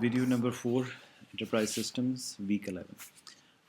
Video number 4, Enterprise Systems, week 11.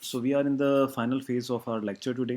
so we are in the final phase of our lecture today.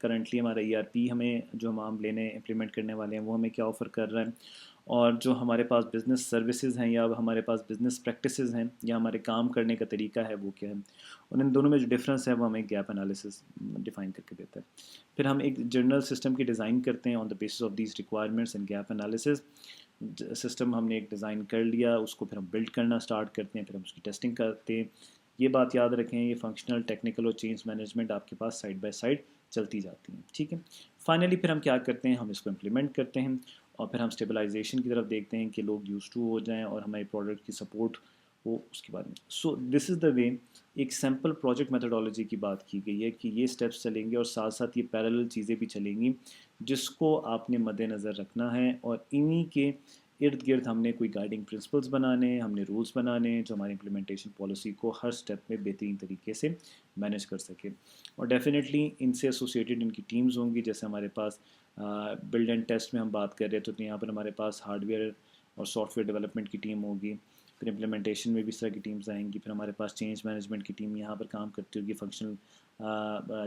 Currently ہمارا ERP ہمیں جو ہم لینے implement کرنے والے ہیں وہ ہمیں کیا آفر کر رہا ہے، اور جو ہمارے پاس بزنس سروسز ہیں یا ہمارے پاس بزنس پریکٹسز ہیں یا ہمارے کام کرنے کا طریقہ ہے وہ کیا ہے، اور ان دونوں میں جو ڈفرینس ہے وہ ہمیں گیپ انالیسس ڈیفائن کر کے دیتا ہے. پھر ہم ایک جنرل سسٹم کی ڈیزائن کرتے ہیں on the basis of these requirements and gap analysis. System ہم نے ایک ڈیزائن کر لیا، اس کو پھر ہم بلڈ کرنا اسٹارٹ کرتے ہیں، پھر ہم اس کی ٹیسٹنگ کرتے ہیں. یہ بات یاد رکھیں، یہ فنکشنل، ٹیکنیکل اور چینج مینجمنٹ آپ کے پاس سائڈ بائی سائڈ چلتی جاتی ہیں. ٹھیک ہے، فائنلی پھر ہم کیا کرتے ہیں، ہم اس کو امپلیمنٹ کرتے ہیں اور پھر ہم اسٹیبلائزیشن کی طرف دیکھتے ہیں کہ لوگ یوز ٹو ہو جائیں اور ہماری پروڈکٹ کی سپورٹ ہو اس کے بارے میں. سو دس از دا وے. ایک سمپل پروجیکٹ میتھڈالوجی کی بات کی گئی ہے کہ یہ اسٹیپس چلیں گے اور ساتھ ساتھ یہ پیرالل چیزیں بھی چلیں گی جس کو آپ نے مد نظر رکھنا ہے، اور انہی کے ارد گرد ہم نے کوئی گائیڈنگ پرنسپلس بنانے، ہم نے رولس بنانے جو ہماری امپلیمنٹیشن پالیسی کو ہر اسٹیپ میں بہترین طریقے سے مینیج کر سکے. اور ڈیفینیٹلی ان سے ایسوسیٹیڈ ان کی ٹیمز ہوں گی. جیسے ہمارے پاس بلڈ اینڈ ٹیسٹ میں ہم بات کر رہے تھے تو یہاں پر ہمارے پاس ہارڈ ویئر اور سافٹ ویئر ڈیولپمنٹ کی ٹیم ہوگی. پھر امپلیمنٹیشن میں بھی اس طرح کی ٹیمز آئیں گی. پھر ہمارے پاس چینج مینجمنٹ کی ٹیم یہاں پر کام کرتی ہوگی. فنکشنل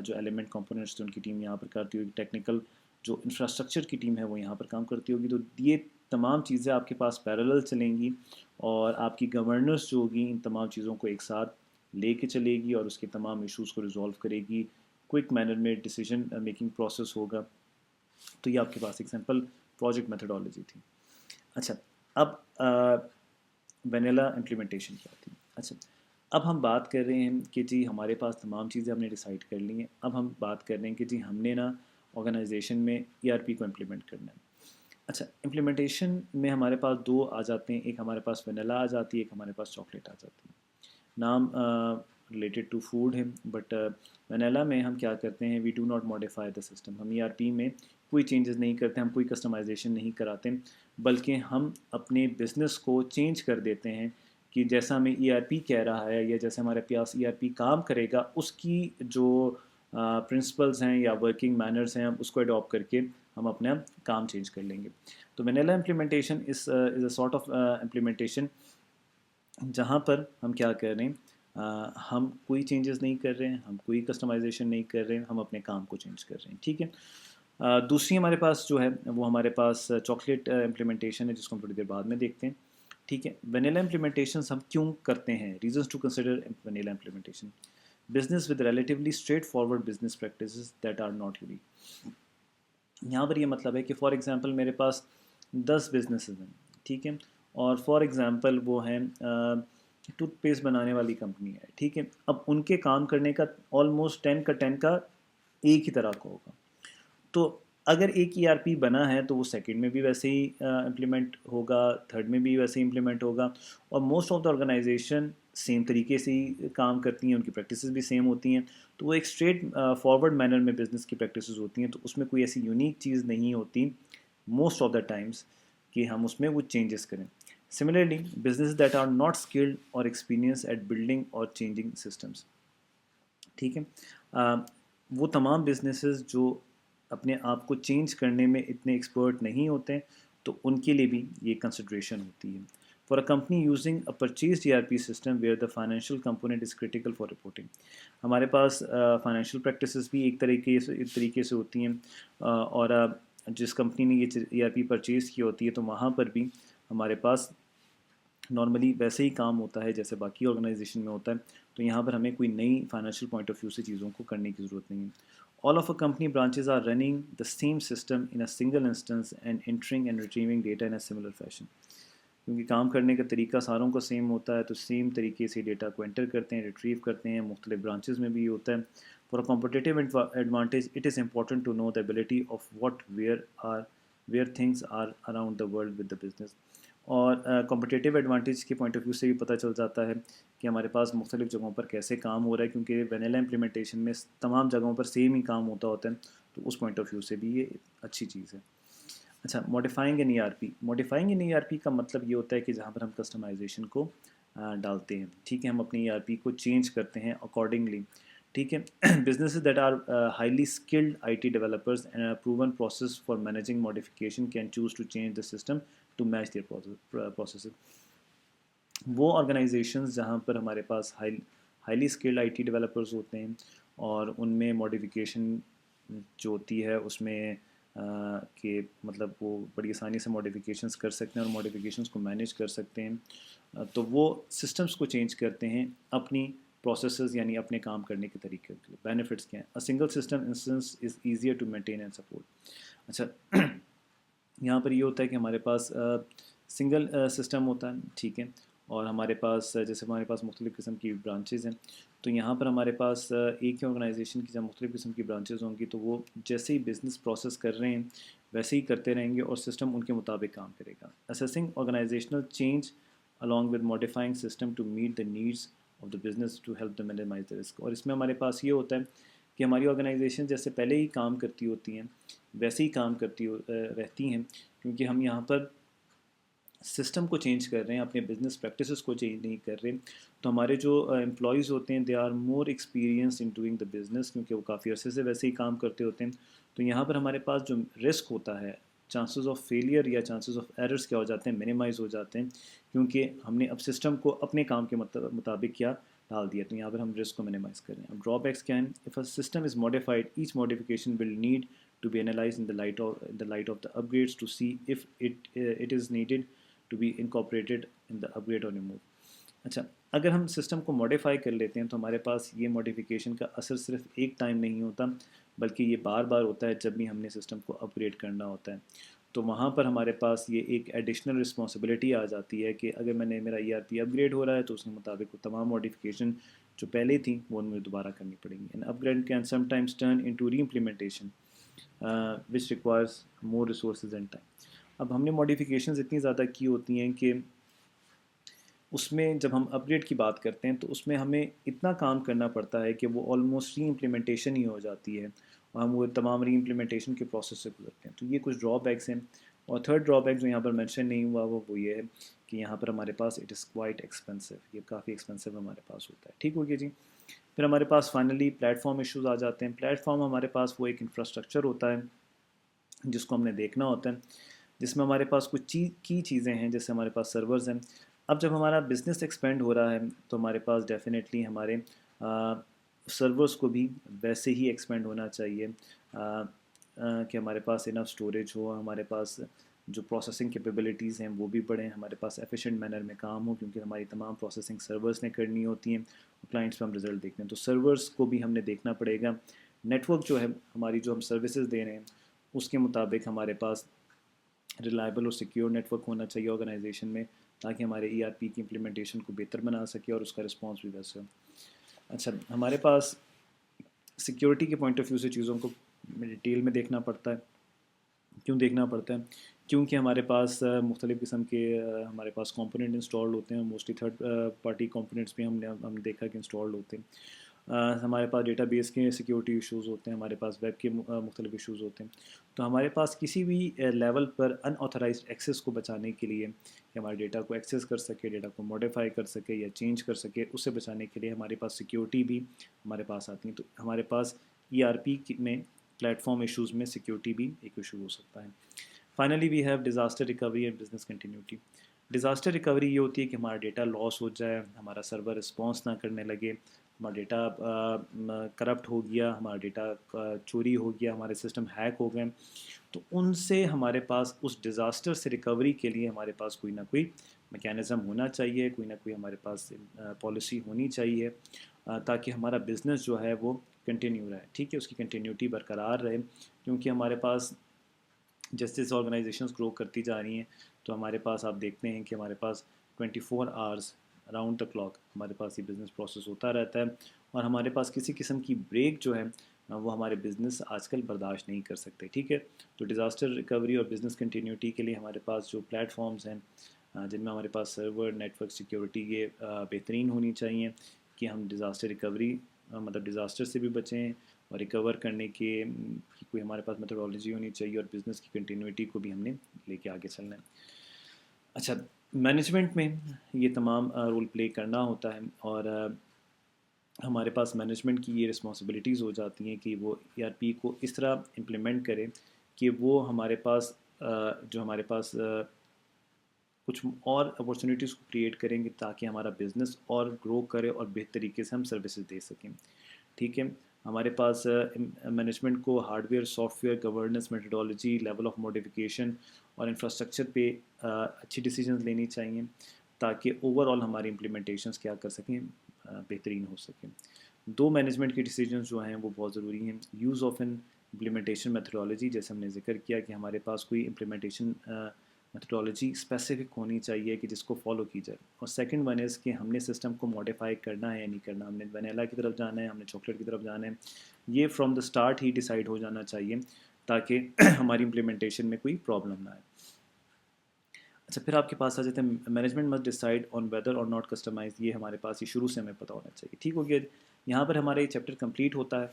جو ایلیمنٹ کمپوننٹس تھے ان کی ٹیم یہاں پر کرتی ہوگی. ٹیکنیکل جو انفراسٹرکچر کی ٹیم ہے وہ یہاں پر کام کرتی ہوگی. تو یہ تمام چیزیں آپ کے پاس پیرالل چلیں گی اور آپ کی گورننس جو ہوگی ان تمام چیزوں کو ایک ساتھ لے کے چلے گی اور اس کے تمام ایشوز کو ریزالو کرے گی. کوئک مینر میں ڈیسیجن میکنگ پروسیس ہوگا. تو یہ آپ کے پاس ایک سمپل پروجیکٹ میتھڈالوجی تھی. اچھا، اب وینیلا امپلیمنٹیشن کیا تھی. اچھا، اب ہم بات کر رہے ہیں کہ جی ہمارے پاس تمام چیزیں ہم نے ڈیسائیڈ کر لی ہیں. اب ہم بات کر رہے ہیں کہ جی ہم نے نا آرگنائزیشن میں ERP کو امپلیمنٹ کرنا ہے. اچھا، امپلیمنٹیشن میں ہمارے پاس دو آ جاتے ہیں. ایک ہمارے پاس وینیلا آ جاتی ہے، ایک ہمارے پاس چاکلیٹ آ جاتی ہے. نام ریلیٹڈ ٹو فوڈ ہے، بٹ وینیلا میں ہم کیا کرتے ہیں، we do not modify the system. ہم ERP میں کوئی چینجز نہیں کرتے، ہم کوئی کسٹمائزیشن نہیں کراتے، بلکہ ہم اپنے بزنس کو چینج کر دیتے ہیں کہ جیسا ہمیں ERP کہہ رہا ہے یا جیسے ہمارے پاس ERP کام کرے گا اس کی جو پرنسپلز ہیں یا ورکنگ مینرز ہیں اس کو اڈاپٹ کر کے ہم اپنا کام چینج کر لیں گے. تو vanilla implementation is a sort of implementation جہاں پر ہم کیا کر رہے ہیں، ہم کوئی چینجز نہیں کر رہے ہیں، ہم کوئی کسٹمائزیشن نہیں کر رہے ہیں، ہم اپنے کام کو چینج کر رہے ہیں. ٹھیک ہے، دوسری ہمارے پاس جو ہے وہ ہمارے پاس چاکلیٹ امپلیمنٹیشن ہے جس کو ہم تھوڑی دیر بعد میں دیکھتے ہیں. ٹھیک ہے، وینیلا امپلیمنٹیشنس ہم کیوں کرتے ہیں، reasons to consider vanilla implementation. Business with relatively straightforward business practices that are not unique. یہاں پر یہ مطلب ہے کہ فار ایگزامپل میرے پاس 10 بزنسز ہیں. ٹھیک ہے، اور فار ایگزامپل وہ ہیں ٹوتھ پیسٹ بنانے والی کمپنی ہے. ٹھیک ہے، اب ان کے کام کرنے کا آلموسٹ 10 کا 10 کا ایک ہی طرح کا ہوگا. تو اگر ایک ERP بنا ہے تو وہ سیکنڈ میں بھی ویسے ہی امپلیمنٹ ہوگا، تھرڈ میں بھی ویسے ہی امپلیمنٹ ہوگا، اور most of the organization same طریقے سے ہی کام کرتی ہیں، ان کی پریکٹسز بھی سیم ہوتی ہیں. تو وہ ایک اسٹریٹ فارورڈ مینر میں بزنس کی پریکٹسز ہوتی ہیں. تو اس میں کوئی ایسی یونیک چیز نہیں ہوتی موسٹ آف دا ٹائمس کہ ہم اس میں وہ چینجز کریں. Similarly business that are not skilled or experience at building or changing systems. ٹھیک ہے، وہ تمام بزنسز جو اپنے آپ کو چینج کرنے میں اتنے ایکسپرٹ نہیں ہوتے تو ان کے لیے بھی یہ کنسیڈریشن ہوتی ہے. For a company using a purchased ERP system where the financial component is critical for reporting. ہمارے پاس فائنینشیل پریکٹسز بھی ایک طریقے سے ہوتی ہیں، اور جس کمپنی نے یہ ERP پرچیز کی ہوتی ہے تو وہاں پر بھی ہمارے پاس نارملی ویسے ہی کام ہوتا ہے جیسے باقی آرگنائزیشن میں ہوتا ہے. تو یہاں پر ہمیں کوئی نئی فائنینشیل پوائنٹ آف ویو سے چیزوں کو کرنے کی ضرورت نہیں ہے. All of a company branches are running the same system in a single instance and entering and retrieving data in a similar fashion. کیونکہ کام کرنے کا طریقہ ساروں کا سیم ہوتا ہے تو سیم طریقے سے ڈیٹا کو انٹر کرتے ہیں، ریٹریو کرتے ہیں. مختلف برانچز میں بھی ہوتا ہے. For a competitive advantage it is important to know the ability of what where things are around the world with the business. اور کمپٹیٹیو ایڈوانٹیج کے پوائنٹ آف ویو سے بھی پتہ چل جاتا ہے کہ ہمارے پاس مختلف جگہوں پر کیسے کام ہو رہا ہے، کیونکہ وینیلا امپلیمنٹیشن میں تمام جگہوں پر سیم ہی کام ہوتا ہے. تو اس پوائنٹ آف ویو سے بھی یہ اچھی چیز ہے. اچھا، modifying an ERP. Modifying an ERP کا مطلب یہ ہوتا ہے کہ جہاں پر ہم کسٹمائزیشن کو ڈالتے ہیں. ٹھیک ہے، ہم اپنے ERP کو چینج کرتے ہیں اکارڈنگلی. ٹھیک ہے، businesses that are highly skilled IT developers and a proven process for managing modification can choose to change the system to match their processes. وہ آرگنائزیشنز جہاں پر ہمارے پاس ہائیلی اسکلڈ IT ڈیولپرز ہوتے ہیں اور ان میں ماڈیفیکیشن جو ہوتی ہے اس میں کہ مطلب وہ بڑی آسانی سے ماڈیفیکیشنز کر سکتے ہیں اور ماڈیفیکیشنز کو مینیج کر سکتے ہیں. تو وہ سسٹمز کو چینج کرتے ہیں اپنی پروسیسز یعنی اپنے کام کرنے کے طریقے کے. بینیفٹس کیا ہیں؟ A single system instance is easier to maintain and support. اچھا یہاں پر یہ ہوتا ہے کہ ہمارے پاس سنگل سسٹم ہوتا ہے, ٹھیک ہے, اور ہمارے پاس جیسے ہمارے پاس مختلف قسم کی برانچز ہیں, تو یہاں پر ہمارے پاس ایک ہی آرگنائزیشن کی جب مختلف قسم کی برانچز ہوں گی تو وہ جیسے ہی بزنس پروسیس کر رہے ہیں ویسے ہی کرتے رہیں گے اور سسٹم ان کے مطابق کام کرے گا. Assessing organisational change along with modifying system to meet the needs of the business to help them minimize the risk. اور اس میں ہمارے پاس یہ ہوتا ہے کہ ہماری آرگنائزیشن جیسے پہلے ہی کام کرتی ہوتی ہیں ویسے ہی کام کرتی رہتی ہیں, کیونکہ ہم یہاں پر سسٹم کو چینج کر رہے ہیں, اپنے بزنس پریکٹسز کو چینج نہیں کر رہے. تو ہمارے جو امپلائیز ہوتے ہیں they are more experience in doing the business, کیونکہ وہ کافی عرصے سے ویسے ہی کام کرتے ہوتے ہیں. تو یہاں پر ہمارے پاس جو رسک ہوتا ہے, چانسز آف فیلئر یا چانسز آف ایررز کیا ہو جاتے ہیں, منیمائز ہو جاتے ہیں, کیونکہ ہم نے اب سسٹم کو اپنے کام کے مطابق کیا ڈال دیا. تو یہاں پر ہم رسک کو منیمائز کر رہے ہیں. اب ڈرا بیکس کیا ہیں؟ If a system is modified each modification will need to be analyzed in the light of the upgrades to see if it is needed to be incorporated in the upgrade or remove. اچھا اگر ہم system کو modify کر لیتے ہیں تو ہمارے پاس یہ ماڈیفیکیشن کا اثر صرف ایک ٹائم نہیں ہوتا بلکہ یہ بار بار ہوتا ہے جب بھی ہم نے سسٹم کو اپ گریڈ کرنا ہوتا ہے. تو وہاں پر ہمارے پاس یہ ایک ایڈیشنل رسپانسبلٹی آ جاتی ہے کہ اگر میں نے میرا ای آر پی اپ گریڈ ہو رہا ہے تو اس کے مطابق وہ تمام ماڈیفیکیشن جو پہلے تھیں وہ مجھے دوبارہ کرنی پڑیں گی. And upgrade can sometimes turn into reimplementation which requires more resources and time. اب ہم نے ماڈیفیکیشنز اتنی زیادہ کی ہوتی ہیں کہ اس میں جب ہم اپ گریڈ کی بات کرتے ہیں تو اس میں ہمیں اتنا کام کرنا پڑتا ہے کہ وہ آلموسٹ ری امپلیمنٹیشن ہی ہو جاتی ہے اور ہم وہ تمام ری امپلیمنٹیشن کے پروسیس سے گزرتے ہیں. تو یہ کچھ ڈرا بیکس ہیں. اور تھرڈ ڈرا بیک جو یہاں پر مینشن نہیں ہوا وہ یہ ہے کہ یہاں پر ہمارے پاس اٹ از کوائٹ ایکسپینسو, یہ کافی ایکسپینسو ہمارے پاس ہوتا ہے. ٹھیک ہو گیا جی. پھر ہمارے پاس فائنلی پلیٹ فارم ایشوز آ جاتے ہیں. پلیٹ فارم ہمارے پاس وہ ایک انفراسٹرکچر ہوتا ہے جس کو ہم نے دیکھنا ہوتا ہے, جس میں ہمارے پاس کچھ کی چیزیں ہیں, جیسے ہمارے پاس سرورز ہیں. اب جب ہمارا بزنس ایکسپینڈ ہو رہا ہے تو ہمارے پاس ڈیفینیٹلی ہمارے سرورز کو بھی ویسے ہی ایکسپینڈ ہونا چاہیے کہ ہمارے پاس انف اسٹوریج ہو, ہمارے پاس جو پروسیسنگ کیپیبلٹیز ہیں وہ بھی بڑھیں, ہمارے پاس ایفیشینٹ مینر میں کام ہو, کیونکہ ہماری تمام پروسیسنگ سرورز نے کرنی ہوتی ہیں, کلائنٹس پہ ہم رزلٹ دیکھتے ہیں. تو سرورز کو بھی ہم نے دیکھنا پڑے گا. نیٹ ورک جو ہے ہماری جو ہم سروسز دے رہے ہیں اس کے مطابق ہمارے پاس ریلائبل اور سیکیور نیٹ ورک ہونا چاہیے آرگنائزیشن میں, تاکہ ہمارے ای آر پی کی امپلیمنٹیشن کو بہتر بنا سکے اور اس کا رسپانس بھی ویسے ہو. اچھا ہمارے پاس سیکیورٹی کے پوائنٹ آف ویو سے چیزوں کو ڈیٹیل میں دیکھنا پڑتا ہے. کیوں دیکھنا پڑتا ہے؟ کیونکہ ہمارے پاس مختلف قسم کے ہمارے پاس کمپوننٹ انسٹالڈ ہوتے ہیں. موسٹلی تھرڈ پارٹی کمپوننٹس بھی ہم دیکھا کہ انسٹالڈ ہوتے ہیں. ہمارے پاس ڈیٹا بیس کے سیکیورٹی ایشوز ہوتے ہیں, ہمارے پاس ویب کے مختلف ایشوز ہوتے ہیں. تو ہمارے پاس کسی بھی لیول پر ان آتھورائزڈ ایکسیس کو بچانے کے لیے کہ ہمارے ڈیٹا کو ایکسیس کر سکے, ڈیٹا کو ماڈیفائی کر سکے یا چینج کر سکے, اس سے بچانے کے لیے ہمارے پاس سیکیورٹی بھی ہمارے پاس آتی ہیں. تو ہمارے پاس ای آر پی میں پلیٹ فارم ایشوز میں سیکیورٹی بھی ایک ایشو ہو سکتا ہے. Finally we have disaster recovery and business continuity. Disaster recovery یہ ہوتی ہے کہ ہمارا ڈیٹا لاس ہو جائے, ہمارا سرور رسپانس نہ کرنے لگے, ہمارا ڈیٹا کرپٹ ہو گیا, ہمارا ڈیٹا چوری ہو گیا, ہمارے سسٹم ہیک ہو گئے. تو ان سے ہمارے پاس اس ڈیزاسٹر سے ریکوری کے لیے ہمارے پاس کوئی نہ کوئی میکینزم ہونا چاہیے, کوئی نہ کوئی ہمارے پاس پالیسی ہونی چاہیے تاکہ ہمارا بزنس جو ہے وہ کنٹینیو رہے. ٹھیک ہے, اس کی کنٹینیوٹی برقرار رہے, کیونکہ ہمارے پاس جیسے جیسے آرگنائزیشنز گرو کرتی جا رہی ہیں تو ہمارے پاس آپ دیکھتے ہیں کہ ہمارے پاس 24 آورس اراؤنڈ دا کلاک ہمارے پاس یہ بزنس پروسیس ہوتا رہتا ہے, اور ہمارے پاس کسی قسم کی بریک جو ہے وہ ہمارے بزنس آج کل برداشت نہیں کر سکتے. ٹھیک ہے, تو ڈیزاسٹر ریکوری اور بزنس کنٹینیوٹی کے لیے ہمارے پاس جو پلیٹ فارمز ہیں جن میں ہمارے پاس سرور, نیٹ ورک, سیکیورٹی یہ بہترین ہونی چاہیے کہ ہم ڈیزاسٹر ریکوری مطلب ڈیزاسٹر سے بھی بچیں اور ریکور کرنے کی کوئی ہمارے پاس میتھڈالوجی ہونی چاہیے, اور بزنس کی کنٹینیوٹی کو بھی ہم نے لے کے آگے چلنا ہے. اچھا مینجمنٹ میں یہ تمام رول پلے کرنا ہوتا ہے, اور ہمارے پاس مینجمنٹ کی یہ رسپانسبلٹیز ہو جاتی ہیں کہ وہ ای آر پی کو اس طرح امپلیمنٹ کرے کہ وہ ہمارے پاس جو ہمارے پاس کچھ اور اپارچونیٹیز کو کریٹ کریں گے تاکہ ہمارا بزنس اور گرو کرے اور بہتر طریقے سے ہم سروسز دے سکیں. ٹھیک ہے, ہمارے پاس مینجمنٹ کو hard where soft where governance methodology level of modification اور انفراسٹرکچر پہ اچھی ڈیسیجنز لینی چاہیے تاکہ اوور آل ہماری امپلیمنٹیشنس کیا کر سکیں بہترین ہو سکیں. دو مینجمنٹ کی ڈیسیجنز جو ہیں وہ بہت ضروری ہیں. Use of an implementation methodology, جیسے ہم نے ذکر کیا کہ ہمارے پاس کوئی امپلیمنٹیشن میتھڈالوجی اسپیسیفک ہونی چاہیے کہ جس کو فالو کی جائے. اور سیکنڈ ون از کہ ہم نے سسٹم کو ماڈیفائی کرنا ہے یا نہیں کرنا، ہم نے ونیلا کی طرف جانا ہے، ہم نے چاکلیٹ کی طرف جانا ہے. یہ فرام دا اسٹارٹ ہی ڈیسائیڈ ہو جانا چاہیے تاکہ ہماری امپلیمنٹیشن میں کوئی پرابلم نہ آئے. اچھا پھر آپ کے پاس آ جاتے ہیں management must decide on whether اور ناٹ کسٹمائز. یہ ہمارے پاس یہ شروع سے ہمیں پتہ ہونا چاہیے. ٹھیک ہو گیا، یہاں پر ہمارا یہ چیپٹر کمپلیٹ ہوتا ہے.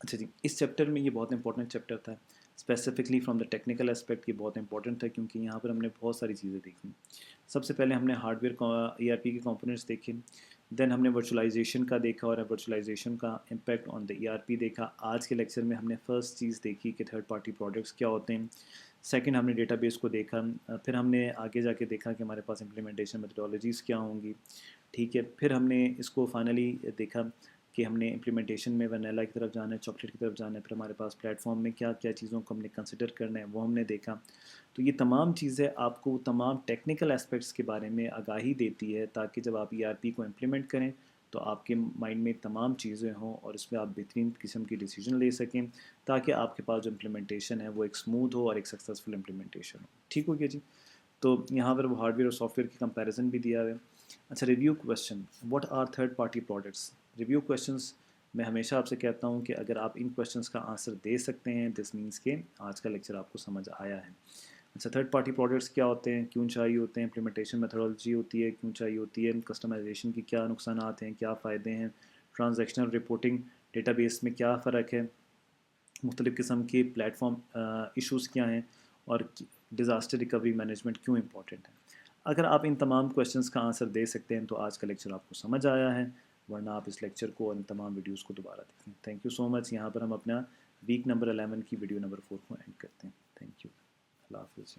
اچھا جی، اس چیپٹر میں یہ بہت امپورٹنٹ چیپٹر تھا specifically from the technical aspect. یہ بہت امپورٹنٹ تھا کیونکہ یہاں پر ہم نے بہت ساری چیزیں دیکھی. سب سے پہلے ہم نے ہارڈ ویئر ای آر پی کے کمپوننٹس دیکھے، دین ہم نے ورچولائزیشن کا دیکھا اور ورچولائزیشن کا impact on the E R پی دیکھا. آج کے لیکچر میں ہم نے فرسٹ چیز دیکھی کہ تھرڈ پارٹی پروڈکٹس کیا ہوتے ہیں. سیکنڈ ہم نے ڈیٹا بیس کو دیکھا. پھر ہم نے آگے جا کے دیکھا کہ ہمارے پاس امپلیمنٹیشن میتھڈالوجیز کیا ہوں گی. ٹھیک ہے، پھر ہم نے اس کو فائنلی دیکھا کہ ہم نے امپلیمنٹیشن میں ونیلا کی طرف جانا ہے، چاکلیٹ کی طرف جانا ہے. پھر ہمارے پاس پلیٹ فارم میں کیا کیا چیزوں کو ہم نے کنسیڈر کرنا ہے وہ ہم نے دیکھا. تو یہ تمام چیزیں آپ کو تمام ٹیکنیکل اسپیکٹس کے بارے میں آگاہی دیتی ہے تاکہ جب آپ ای آر پی کو امپلیمنٹ کریں تو آپ کے مائنڈ میں تمام چیزیں ہوں اور اس میں آپ بہترین قسم کی ڈیسیجن لے سکیں تاکہ آپ کے پاس جو امپلیمنٹیشن ہے وہ ایک اسموتھ ہو اور ایک سکسیزفل امپلیمنٹیشن ہو. ٹھیک ہو گیا جی. تو یہاں پر وہ ہارڈ ویئر اور سافٹ ویئر کی کمپیریزن بھی دیا ہے. اچھا review question, what are third party products. Review questions میں ہمیشہ آپ سے کہتا ہوں کہ اگر آپ ان کویشچنس کا آنسر دے سکتے ہیں دس مینس کہ آج کا لیکچر آپ کو سمجھ آیا ہے. اچھا تھرڈ پارٹی پروڈکٹس کیا ہوتے ہیں، کیوں چاہیے ہوتے ہیں، امپلیمنٹیشن میتھڈالوجی ہوتی ہے کیوں چاہیے ہوتی ہے، کسٹمائزیشن کی کیا نقصانات ہیں، کیا فائدے ہیں، ٹرانزیکشنل رپورٹنگ ڈیٹا بیس میں کیا فرق ہے، مختلف قسم کے پلیٹ فارم ایشوز کیا ہیں، اور ڈیزاسٹر ریکوری مینجمنٹ کیوں امپورٹنٹ ہے. اگر آپ ان تمام کویشچنس کا آنسر دے سکتے ہیں تو آج کا لیکچر آپ کو سمجھ آیا ہے، ورنہ آپ اس لیکچر کو اور ان تمام ویڈیوز کو دوبارہ دیکھیں. تھینک یو سو مچ. یہاں پر ہم اپنا ویک نمبر 11 کی ویڈیو نمبر 4 کو اینڈ کرتے ہیں. Thank you. اللہ حافظ.